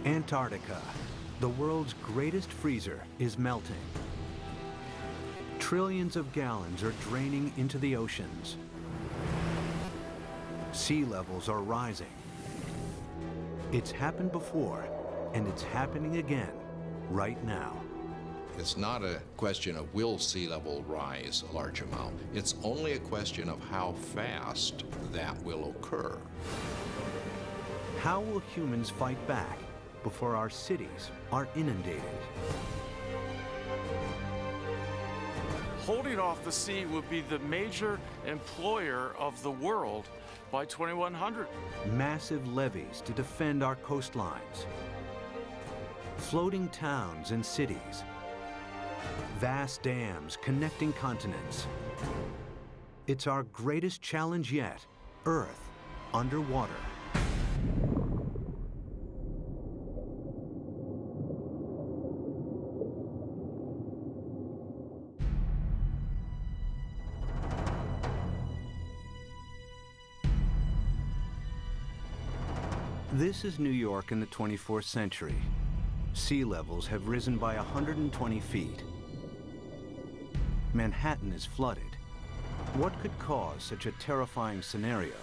Antarctica, the world's greatest freezer, is melting. Trillions of gallons are draining into the oceans. Sea levels are rising. It's happened before, and it's happening again right now. It's not a question of will sea level rise a large amount. It's only a question of how fast that will occur. How will humans fight back before our cities are inundated? Holding off the sea would be the major employer of the world by 2100. Massive levees to defend our coastlines. Floating towns and cities. Vast dams connecting continents. It's our greatest challenge yet, Earth underwater. This is New York in the 24th century. Sea levels have risen by 120 feet. Manhattan is flooded. What could cause such a terrifying scenario?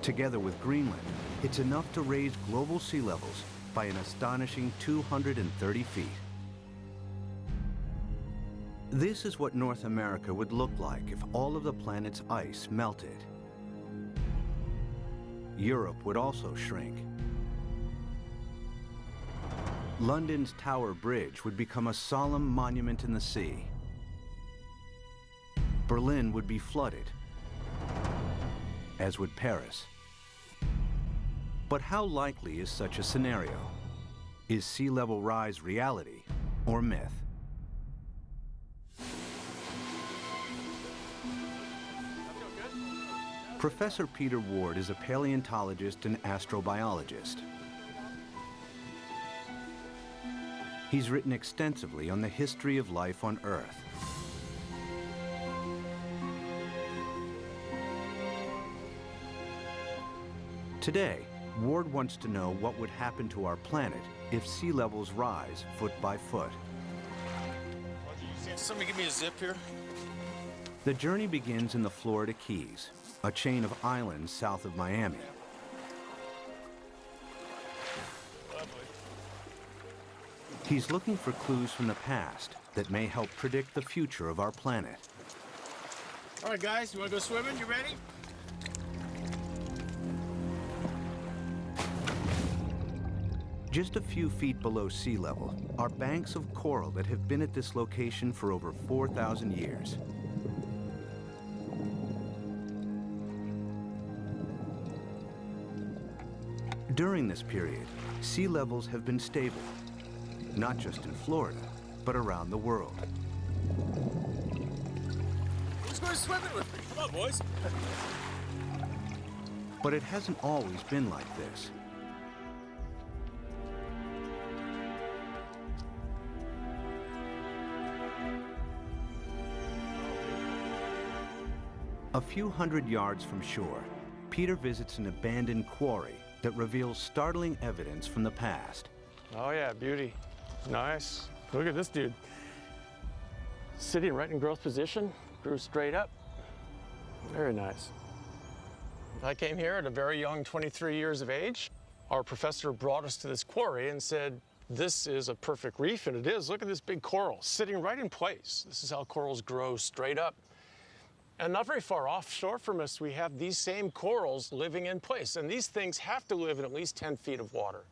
Together with Greenland, it's enough to raise global sea levels by an astonishing 230 feet. This is what North America would look like if all of the planet's ice melted. Europe would also shrink. London's Tower Bridge would become a solemn monument in the sea. Berlin would be flooded, as would Paris. But how likely is such a scenario? Is sea level rise reality or myth? Professor Peter Ward is a paleontologist and astrobiologist. He's written extensively on the history of life on Earth. Today, Ward wants to know what would happen to our planet if sea levels rise foot by foot. Somebody give me a zip here. The journey begins in the Florida Keys, a chain of islands south of Miami. Lovely. He's looking for clues from the past that may help predict the future of our planet. All right, guys, you want to go swimming? You ready? Just a few feet below sea level are banks of coral that have been at this location for over 4,000 years. During this period, sea levels have been stable, not just in Florida, but around the world. Who's going swimming with me? Come on, boys. But it hasn't always been like this. A few hundred yards from shore, Peter visits an abandoned quarry that reveals startling evidence from the past. Oh yeah, beauty. Nice. Look at this dude. Sitting right in growth position, grew straight up. Very nice. I came here at a very young 23 years of age. Our professor brought us to this quarry and said, this is a perfect reef, and it is. Look at this big coral sitting right in place. This is how corals grow straight up. And not very far offshore from us, we have these same corals living in place. And these things have to live in at least 10 feet of water.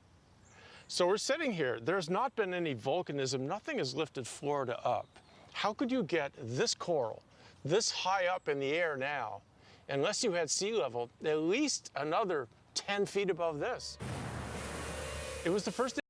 So we're sitting here. There's not been any volcanism. Nothing has lifted Florida up. How could you get this coral this high up in the air now, unless you had sea level, at least another 10 feet above this? It was the first thing.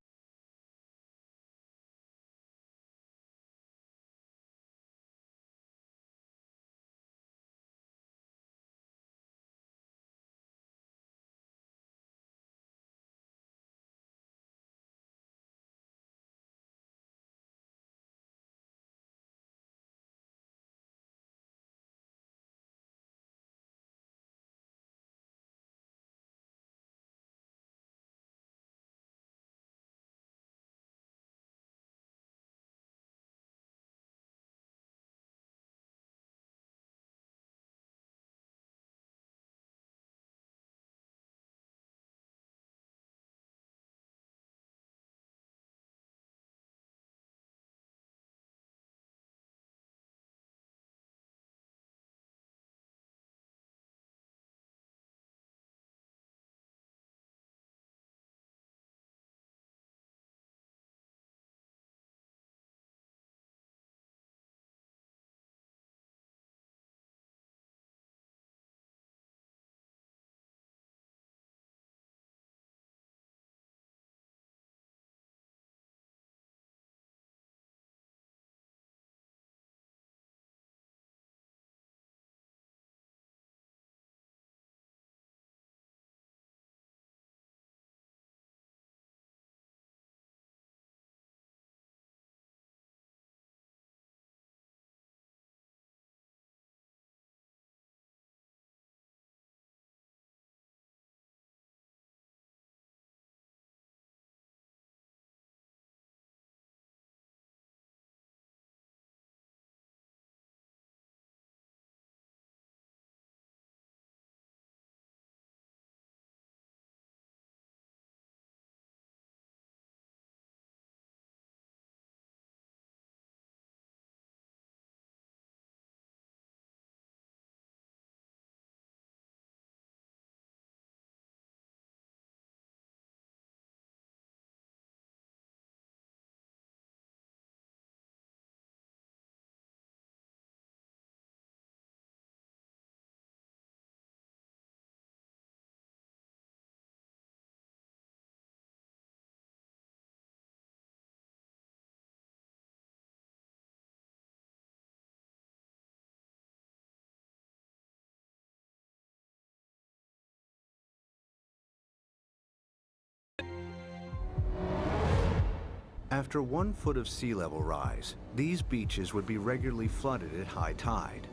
After 1 foot of sea level rise, these beaches would be regularly flooded at high tide.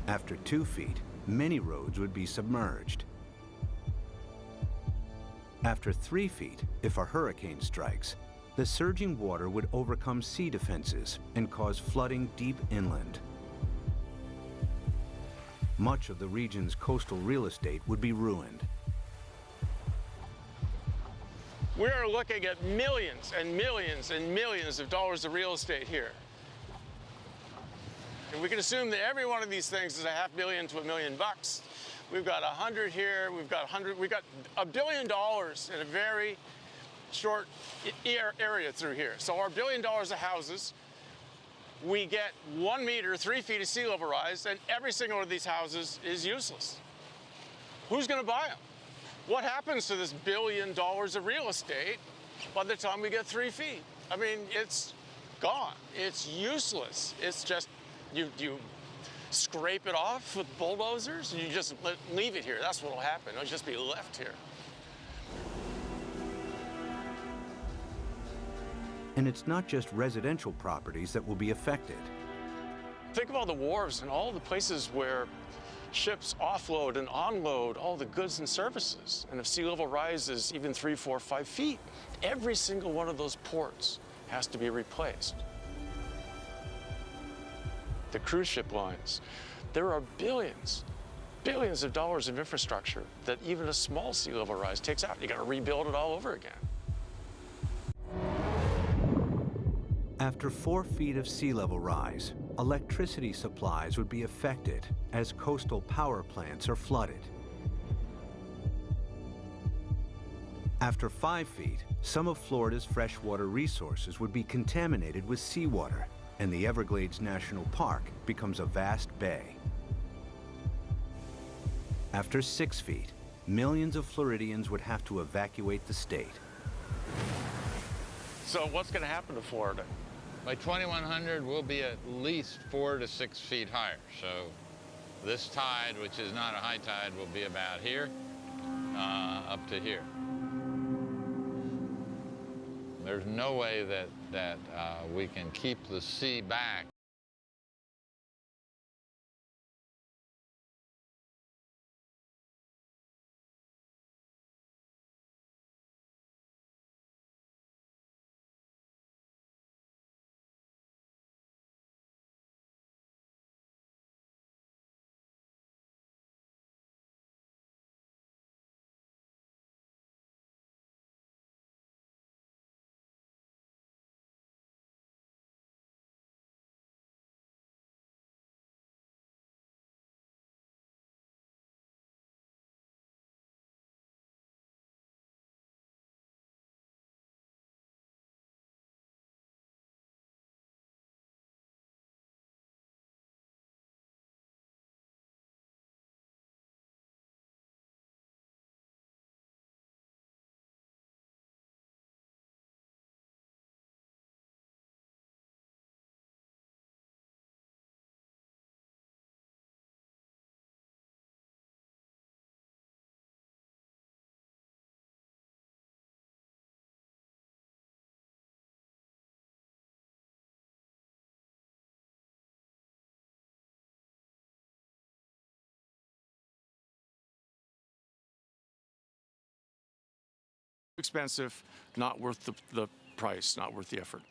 After 2 feet, many roads would be submerged. After 3 feet, if a hurricane strikes, the surging water would overcome sea defenses and cause flooding deep inland. Much of the region's coastal real estate would be ruined. We are looking at millions and millions and millions of dollars of real estate here. And we can assume that every one of these things is $500,000 to $1 million. We've got 100 here, we've got $1 billion in a very short area through here. So our $1 billion of houses, we get 1 meter, 3 feet of sea level rise, and every single one of these houses is useless. Who's gonna buy them? What happens to this $1 billion of real estate by the time we get 3 feet? I mean, it's gone. It's useless. It's just, you scrape it off with bulldozers, and you just leave it here. That's what'll happen. It'll just be left here. And it's not just residential properties that will be affected. Think of all the wharves and all the places where ships offload and onload all the goods and services. And if sea level rises even 3, 4, 5 feet, every single one of those ports has to be replaced. The cruise ship lines, there are billions of dollars of infrastructure that even a small sea level rise takes out. You got to rebuild it all over again. After 4 feet of sea level rise, electricity supplies would be affected as coastal power plants are flooded. After 5 feet, some of Florida's freshwater resources would be contaminated with seawater, and the Everglades National Park becomes a vast bay. After 6 feet, millions of Floridians would have to evacuate the state. So what's going to happen to Florida? By 2100, we'll be at least 4 to 6 feet higher. So this tide, which is not a high tide, will be about here, up to here. There's no way that we can keep the sea back. Expensive, not worth the price, not worth the effort.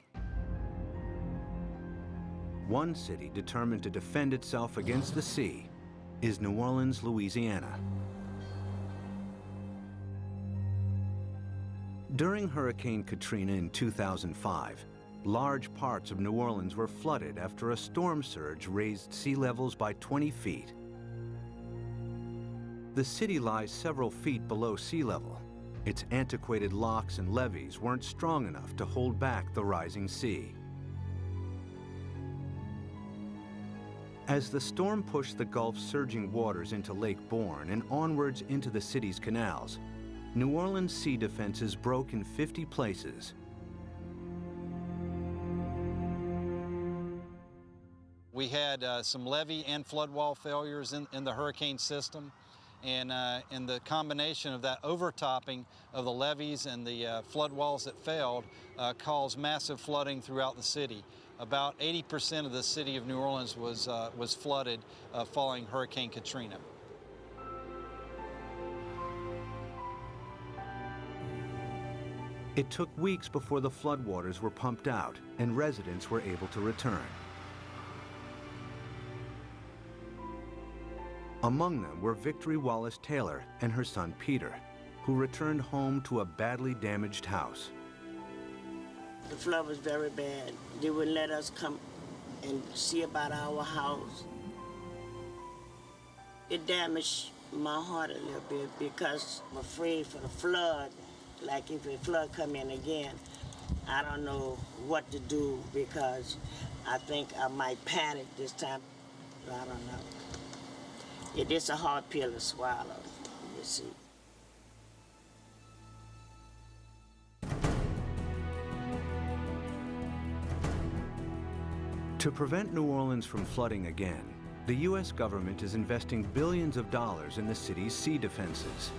One city determined to defend itself against the sea is New Orleans, Louisiana. During Hurricane Katrina in 2005, large parts of New Orleans were flooded after a storm surge raised sea levels by 20 feet. The city lies several feet below sea level. Its antiquated locks and levees weren't strong enough to hold back the rising sea. As the storm pushed the Gulf's surging waters into Lake Borgne and onwards into the city's canals, New Orleans' sea defenses broke in 50 places. We had some levee and flood wall failures in the hurricane system. And the combination of that overtopping of the levees and the flood walls that failed caused massive flooding throughout the city. About 80% of the city of New Orleans was flooded following Hurricane Katrina. It took weeks before the floodwaters were pumped out and residents were able to return. Among them were Victory Wallace Taylor and her son Peter, who returned home to a badly damaged house. The flood was very bad. They wouldn't let us come and see about our house. It damaged my heart a little bit because I'm afraid for the flood. Like if the flood come in again, I don't know what to do because I think I might panic this time. I don't know. It is a hard pill to swallow, you see. To prevent New Orleans from flooding again, the U.S. government is investing billions of dollars in the city's sea defenses.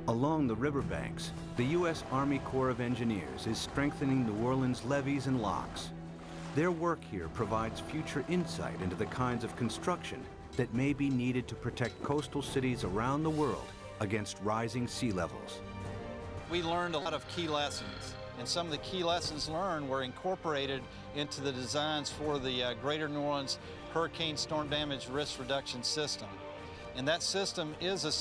Along the riverbanks, the U.S. Army Corps of Engineers is strengthening New Orleans' levees and locks. Their work here provides future insight into the kinds of construction that may be needed to protect coastal cities around the world against rising sea levels. We learned a lot of key lessons, and some of the key lessons learned were incorporated into the designs for the Greater New Orleans Hurricane Storm Damage Risk Reduction System. And that system is a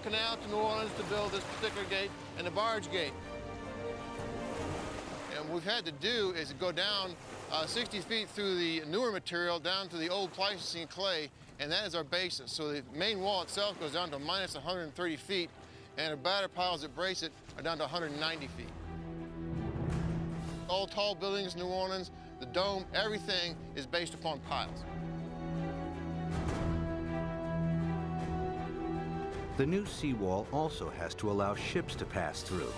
Canal to New Orleans to build this particular gate and the barge gate. And what we've had to do is go down 60 feet through the newer material down to the old Pleistocene clay, and that is our basis. So the main wall itself goes down to minus 130 feet, and the batter piles that brace it are down to 190 feet. All tall buildings in New Orleans, the dome, everything is based upon piles. The new seawall also has to allow ships to pass through.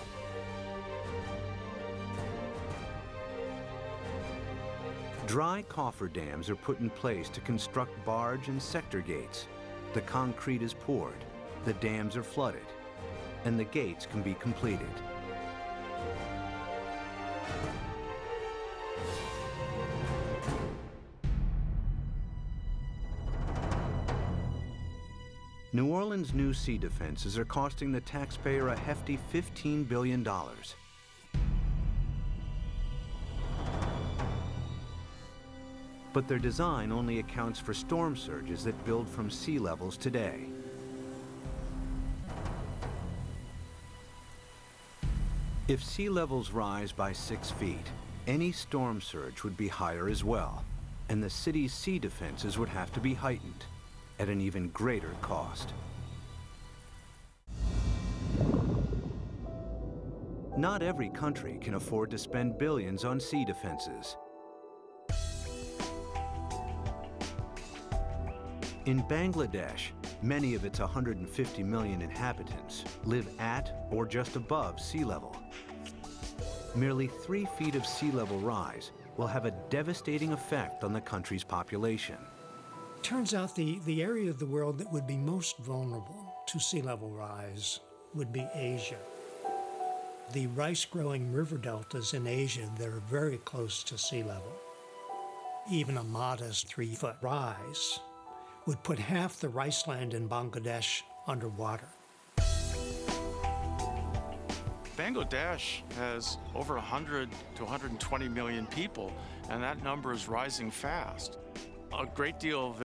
Dry cofferdams are put in place to construct barge and sector gates. The concrete is poured, the dams are flooded, and the gates can be completed. New Orleans' new sea defenses are costing the taxpayer a hefty $15 billion. But their design only accounts for storm surges that build from sea levels today. If sea levels rise by 6 feet, any storm surge would be higher as well, and the city's sea defenses would have to be heightened at an even greater cost. Not every country can afford to spend billions on sea defenses. In Bangladesh, many of its 150 million inhabitants live at or just above sea level. Merely 3 feet of sea level rise will have a devastating effect on the country's population. Turns out the area of the world that would be most vulnerable to sea level rise would be Asia. The rice-growing river deltas in Asia that are very close to sea level. Even a modest 3-foot rise would put half the rice land in Bangladesh underwater. Bangladesh has over 100 to 120 million people, and that number is rising fast. A great deal of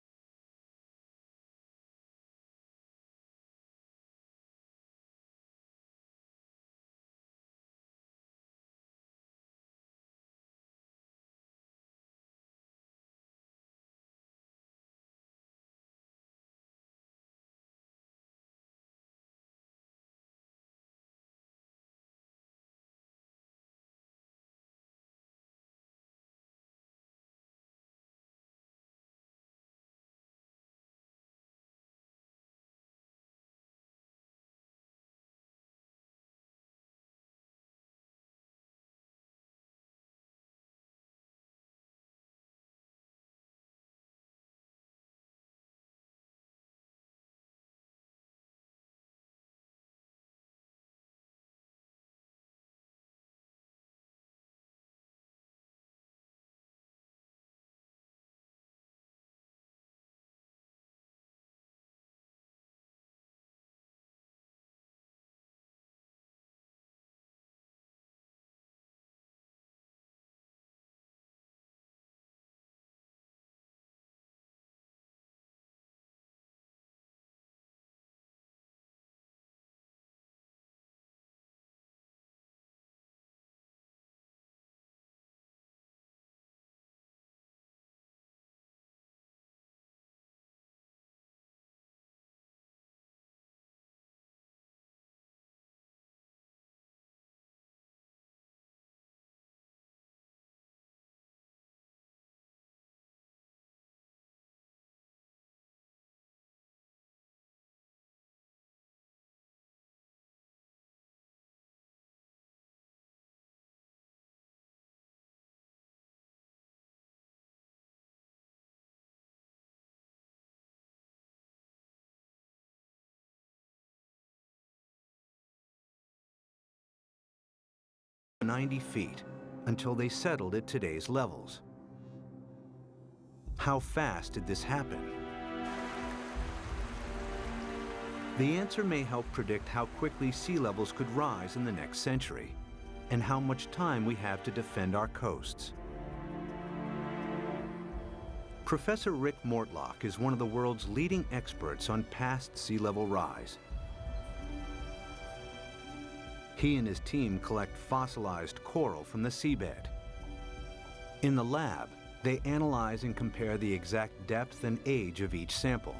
90 feet until they settled at today's levels. How fast did this happen? The answer may help predict how quickly sea levels could rise in the next century and how much time we have to defend our coasts. Professor Rick Mortlock is one of the world's leading experts on past sea level rise. He and his team collect fossilized coral from the seabed. In the lab, they analyze and compare the exact depth and age of each sample.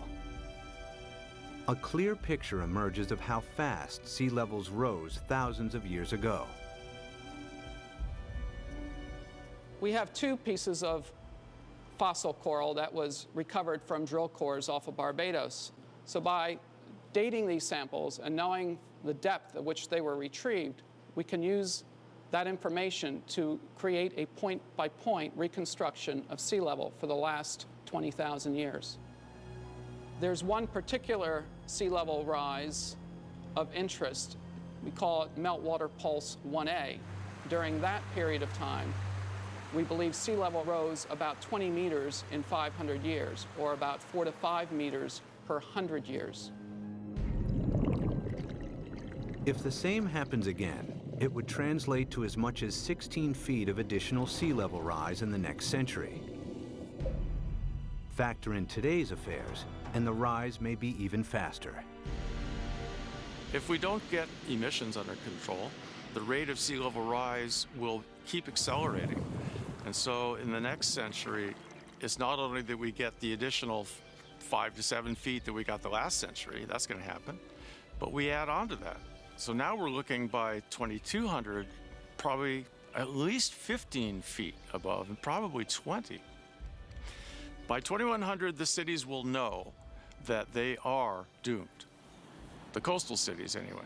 A clear picture emerges of how fast sea levels rose thousands of years ago. We have two pieces of fossil coral that was recovered from drill cores off of Barbados. So by dating these samples and knowing the depth at which they were retrieved, we can use that information to create a point-by-point reconstruction of sea level for the last 20,000 years. There's one particular sea level rise of interest. We call it Meltwater Pulse 1A. During that period of time, we believe sea level rose about 20 meters in 500 years, or about 4 to 5 meters per 100 years. If the same happens again, it would translate to as much as 16 feet of additional sea level rise in the next century. Factor in today's affairs, and the rise may be even faster. If we don't get emissions under control, the rate of sea level rise will keep accelerating. And so in the next century, it's not only that we get the additional 5 to 7 feet that we got the last century, that's going to happen, but we add on to that. So now we're looking by 2200, probably at least 15 feet above, and probably 20. By 2100, the cities will know that they are doomed. The coastal cities, anyway.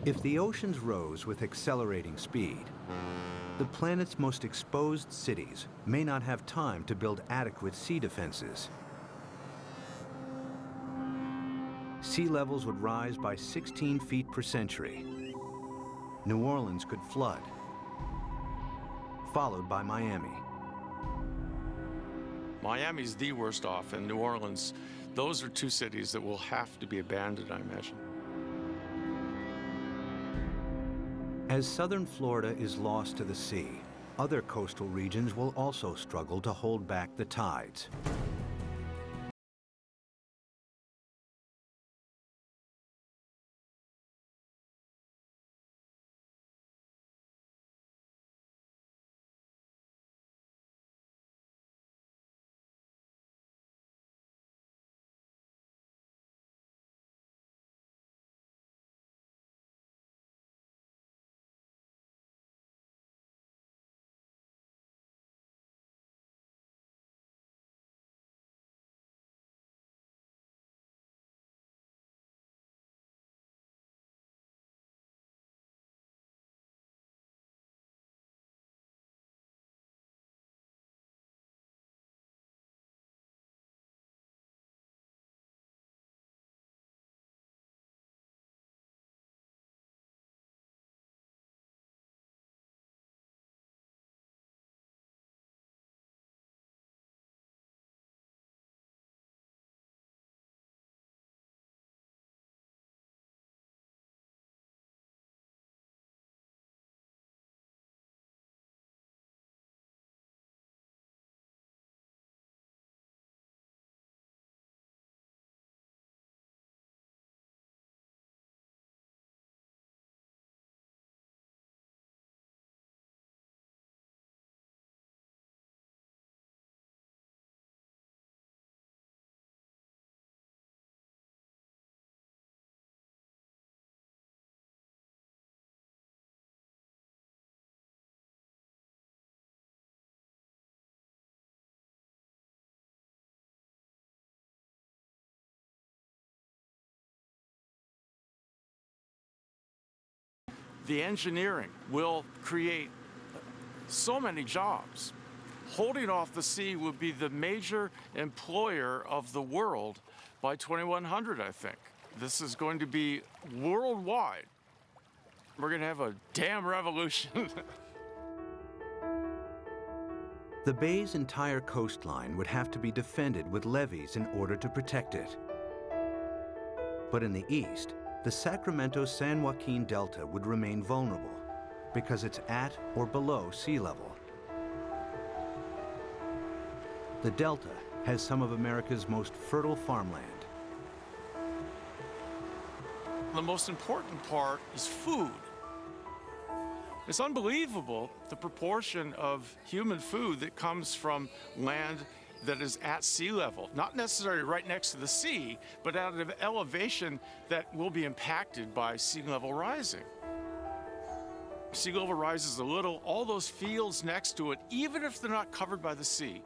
If the oceans rose with accelerating speed, the planet's most exposed cities may not have time to build adequate sea defenses. Sea levels would rise by 16 feet per century. New Orleans could flood, followed by Miami. Miami's the worst off, and New Orleans, those are two cities that will have to be abandoned, I imagine. As southern Florida is lost to the sea, other coastal regions will also struggle to hold back the tides. The engineering will create so many jobs. Holding off the sea will be the major employer of the world by 2100, I think. This is going to be worldwide. We're gonna have a dam revolution. The bay's entire coastline would have to be defended with levees in order to protect it. But in the east, the Sacramento-San Joaquin Delta would remain vulnerable because it's at or below sea level. The Delta has some of America's most fertile farmland. The most important part is food. It's unbelievable the proportion of human food that comes from land that is at sea level, not necessarily right next to the sea, but at an elevation that will be impacted by sea level rising. Sea level rises a little, all those fields next to it, even if they're not covered by the sea,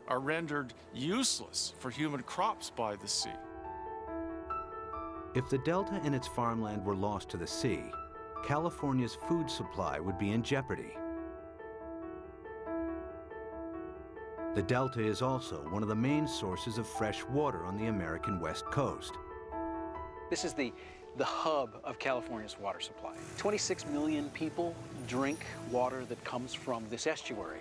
are rendered useless for human crops by the sea. If the Delta and its farmland were lost to the sea, California's food supply would be in jeopardy. The Delta is also one of the main sources of fresh water on the American West Coast. This is the hub of California's water supply. 26 million people drink water that comes from this estuary.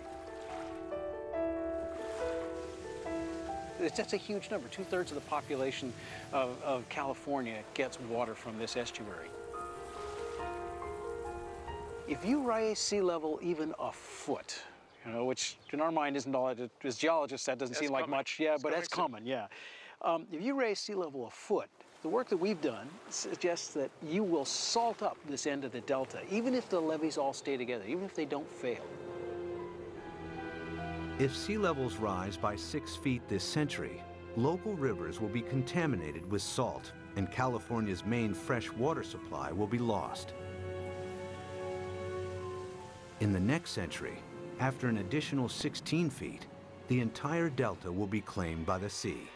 That's a huge number. 2/3 of the population of California gets water from this estuary. If you raise sea level even a foot, you know, which in our mind isn't all, as geologists, that doesn't seem like much. Yeah, but that's common, yeah. If you raise sea level a foot, the work that we've done suggests that you will salt up this end of the delta, even if the levees all stay together, even if they don't fail. If sea levels rise by 6 feet this century, local rivers will be contaminated with salt, and California's main fresh water supply will be lost. In the next century, after an additional 16 feet, the entire delta will be claimed by the sea.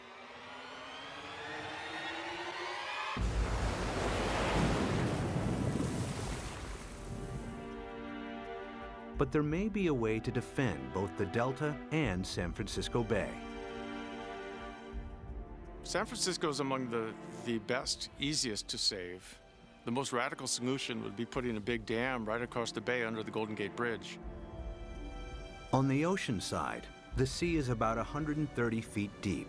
But there may be a way to defend both the Delta and San Francisco Bay. San Francisco is among the best, easiest to save. The most radical solution would be putting a big dam right across the bay under the Golden Gate Bridge. On the ocean side, the sea is about 130 feet deep.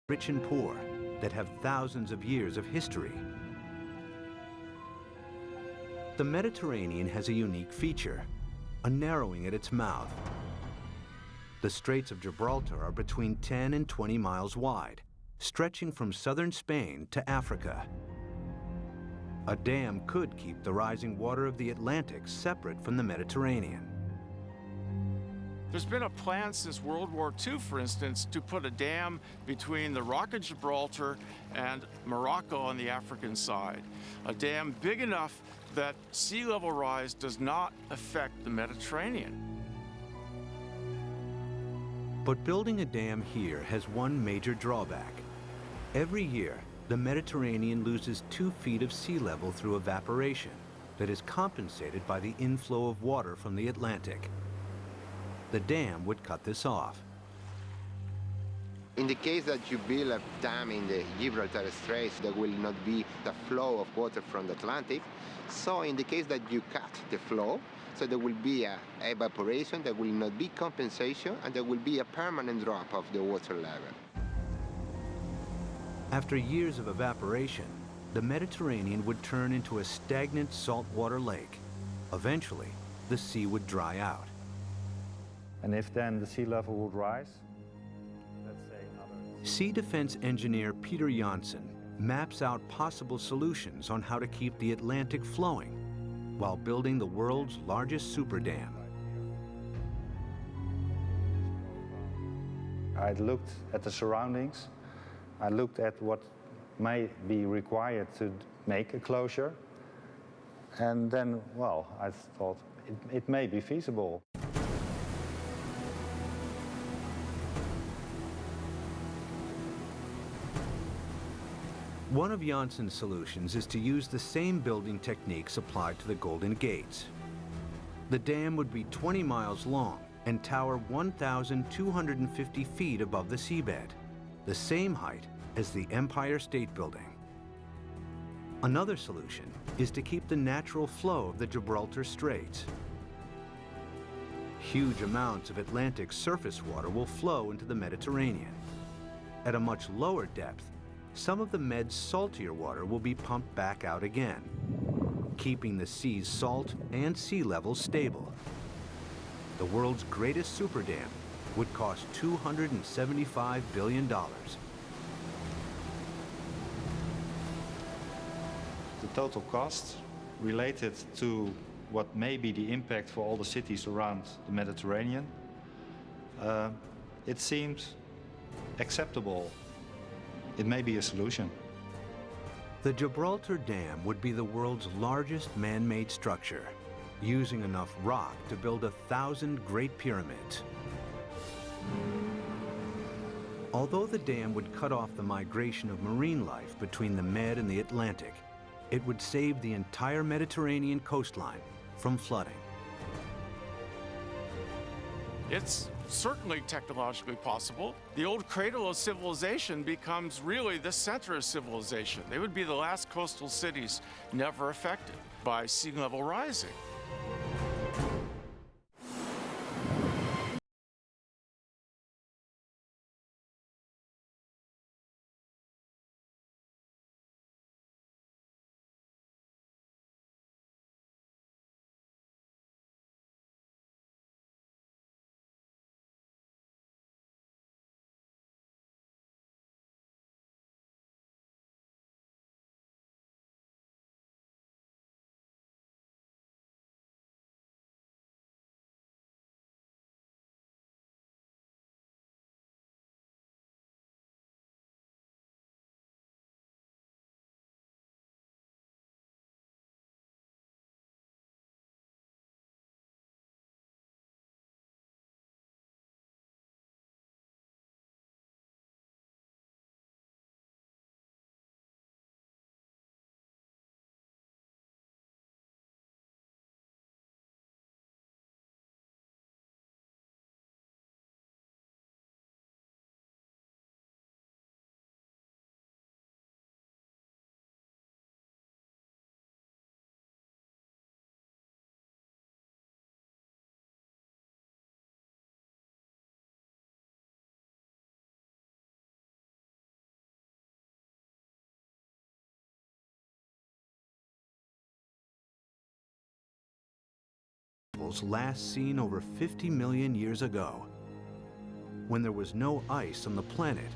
Rich and poor, that have thousands of years of history. The Mediterranean has a unique feature, a narrowing at its mouth. The Straits of Gibraltar are between 10 and 20 miles wide, stretching from southern Spain to Africa. A dam could keep the rising water of the Atlantic separate from the Mediterranean. There's been a plan since World War II, for instance, to put a dam between the Rock of Gibraltar and Morocco on the African side. A dam big enough that sea level rise does not affect the Mediterranean. But building a dam here has one major drawback. Every year, the Mediterranean loses 2 feet of sea level through evaporation that is compensated by the inflow of water from the Atlantic. The dam would cut this off. In the case that you build a dam in the Gibraltar Straits, there will not be the flow of water from the Atlantic. So in the case that you cut the flow, so there will be a evaporation, there will not be compensation, and there will be a permanent drop of the water level. After years of evaporation, the Mediterranean would turn into a stagnant saltwater lake. Eventually, the sea would dry out. And if then the sea level would rise, let's say another... Sea defense engineer Peter Janssen maps out possible solutions on how to keep the Atlantic flowing while building the world's largest super dam. I looked at the surroundings. I looked at what may be required to make a closure. And then, well, I thought it may be feasible. One of Janssen's solutions is to use the same building techniques applied to the Golden Gates. The dam would be 20 miles long and tower 1,250 feet above the seabed, the same height as the Empire State Building. Another solution is to keep the natural flow of the Gibraltar Straits. Huge amounts of Atlantic surface water will flow into the Mediterranean. At a much lower depth, some of the Med's saltier water will be pumped back out again, keeping the sea's salt and sea level stable. The world's greatest super dam would cost $275 billion. The total cost related to what may be the impact for all the cities around the Mediterranean, it seems acceptable. It may be a solution. The Gibraltar Dam would be the world's largest man-made structure, using enough rock to build 1,000 Great Pyramids. Although the dam would cut off the migration of marine life between the Med and the Atlantic, it would save the entire Mediterranean coastline from flooding. It's certainly technologically possible. The old cradle of civilization becomes really the center of civilization. They would be the last coastal cities never affected by sea level rising. Last seen over 50 million years ago, when there was no ice on the planet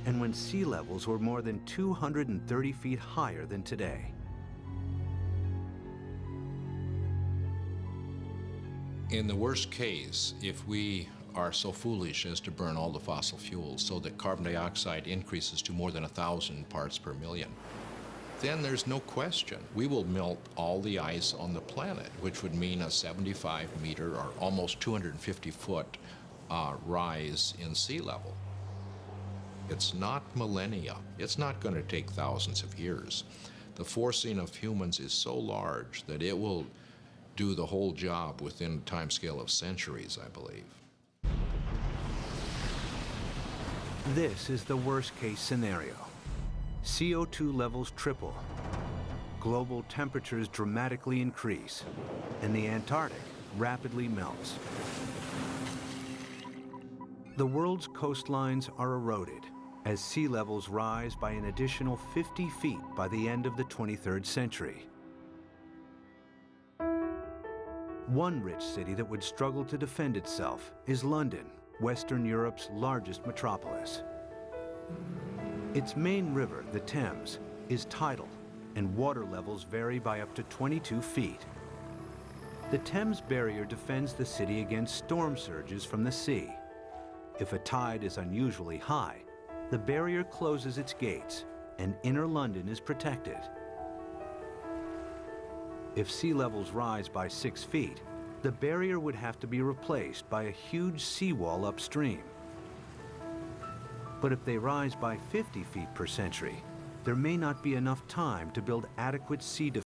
and when sea levels were more than 230 feet higher than today. In the worst case, if we are so foolish as to burn all the fossil fuels so that carbon dioxide increases to more than 1,000 parts per million, then there's no question we will melt all the ice on the planet, which would mean a 75-meter or almost 250-foot rise in sea level. It's not millennia. It's not going to take thousands of years. The forcing of humans is so large that it will do the whole job within a time scale of centuries, I believe. This is the worst-case scenario. CO2 levels triple, global temperatures dramatically increase, and the Antarctic rapidly melts. The world's coastlines are eroded as sea levels rise by an additional 50 feet by the end of the 23rd century. One rich city that would struggle to defend itself is London, Western Europe's largest metropolis. Its main river, the Thames, is tidal, and water levels vary by up to 22 feet. The Thames barrier defends the city against storm surges from the sea. If a tide is unusually high, the barrier closes its gates, and inner London is protected. If sea levels rise by 6 feet, the barrier would have to be replaced by a huge seawall upstream. But if they rise by 50 feet per century, there may not be enough time to build adequate sea defense.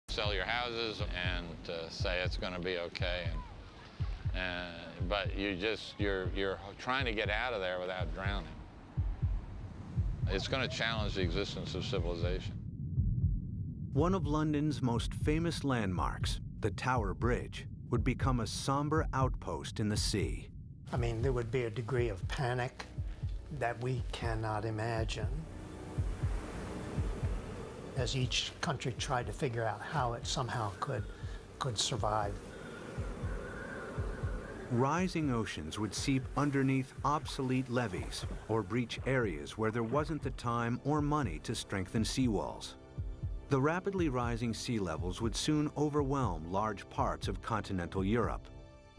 Sell your houses and say it's going to be okay, but you're trying to get out of there without drowning. It's going to challenge the existence of civilization. One of London's most famous landmarks, the Tower Bridge, would become a somber outpost in the sea. I mean, there would be a degree of panic that we cannot imagine, as each country tried to figure out how it somehow could survive. Rising oceans would seep underneath obsolete levees or breach areas where there wasn't the time or money to strengthen seawalls. The rapidly rising sea levels would soon overwhelm large parts of continental Europe.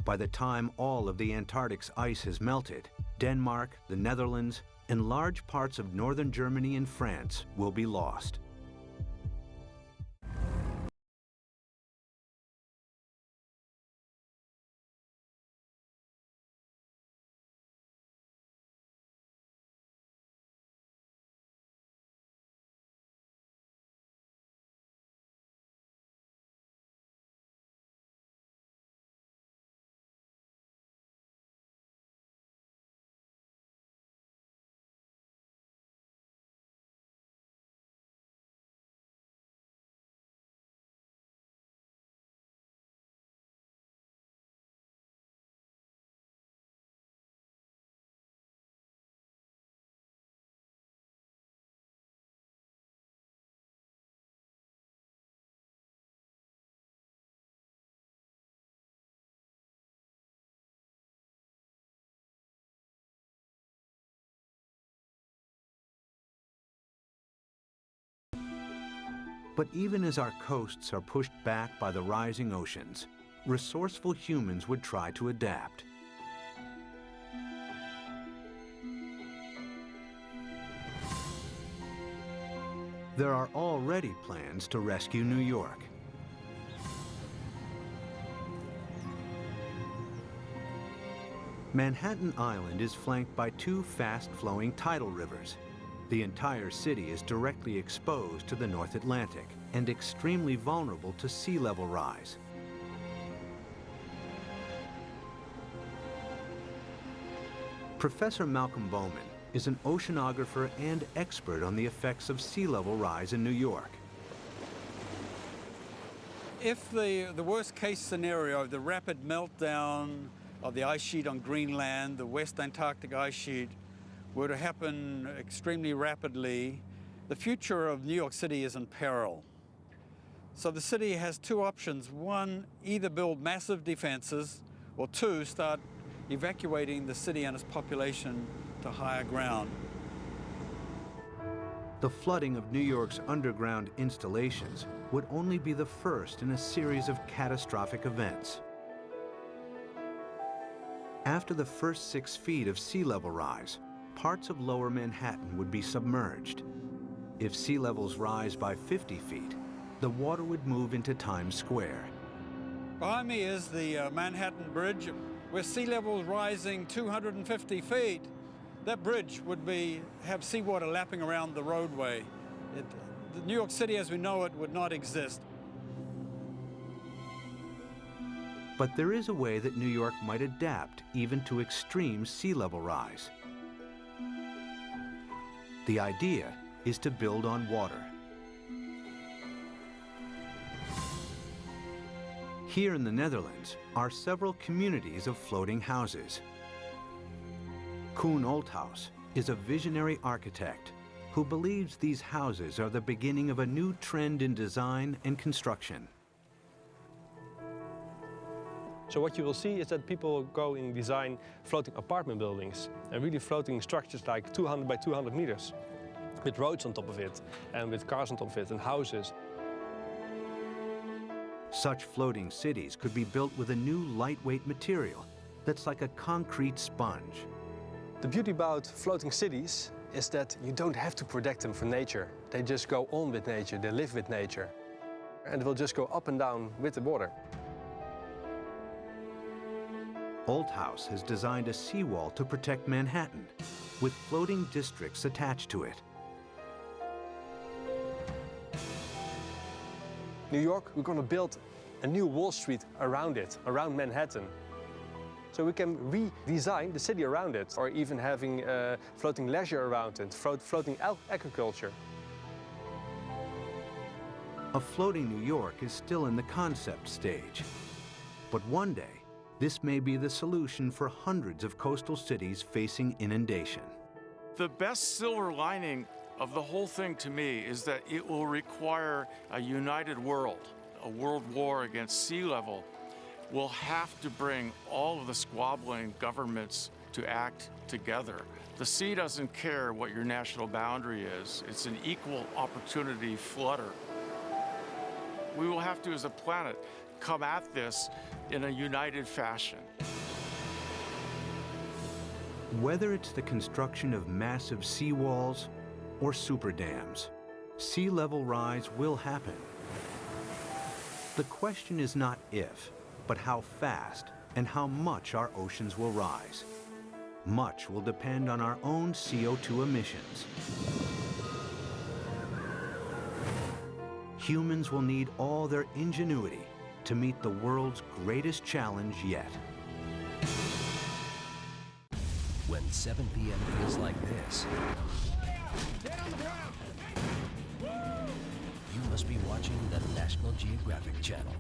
By the time all of the Antarctic's ice has melted, Denmark, the Netherlands, and large parts of northern Germany and France will be lost. But even as our coasts are pushed back by the rising oceans, resourceful humans would try to adapt. There are already plans to rescue New York. Manhattan Island is flanked by two fast-flowing tidal rivers. The entire city is directly exposed to the North Atlantic and extremely vulnerable to sea level rise. Professor Malcolm Bowman is an oceanographer and expert on the effects of sea level rise in New York. If the worst case scenario, the rapid meltdown of the ice sheet on Greenland, the West Antarctic ice sheet, were to happen extremely rapidly, the future of New York City is in peril. So the city has two options. One, either build massive defenses, or two, start evacuating the city and its population to higher ground. The flooding of New York's underground installations would only be the first in a series of catastrophic events. After the first 6 feet of sea level rise, parts of lower Manhattan would be submerged. If sea levels rise by 50 feet, the water would move into Times Square. Behind me is the Manhattan Bridge, with sea levels rising 250 feet. That bridge would have seawater lapping around the roadway. The New York City as we know it would not exist. But there is a way that New York might adapt even to extreme sea level rise. The idea is to build on water. Here in the Netherlands are several communities of floating houses. Koen Olthaus is a visionary architect who believes these houses are the beginning of a new trend in design and construction. So what you will see is that people go and design floating apartment buildings and really floating structures like 200 by 200 meters with roads on top of it and with cars on top of it and houses. Such floating cities could be built with a new lightweight material that's like a concrete sponge. The beauty about floating cities is that you don't have to protect them from nature. They just go on with nature, they live with nature. And they will just go up and down with the water. Olthaus has designed a seawall to protect Manhattan, with floating districts attached to it. New York, we're going to build a new Wall Street around it, around Manhattan. So we can redesign the city around it, or even having floating leisure around it, floating agriculture. A floating New York is still in the concept stage. But one day, this may be the solution for hundreds of coastal cities facing inundation. The best silver lining of the whole thing to me is that it will require a united world. A world war against sea level will have to bring all of the squabbling governments to act together. The sea doesn't care what your national boundary is. It's an equal opportunity flooder. We will have to, as a planet, come at this in a united fashion. Whether it's the construction of massive seawalls or super dams, sea level rise will happen. The question is not if, but how fast and how much our oceans will rise. Much will depend on our own CO2 emissions. Humans will need all their ingenuity to meet the world's greatest challenge yet. When 7 p.m. feels like this, you must be watching the National Geographic Channel.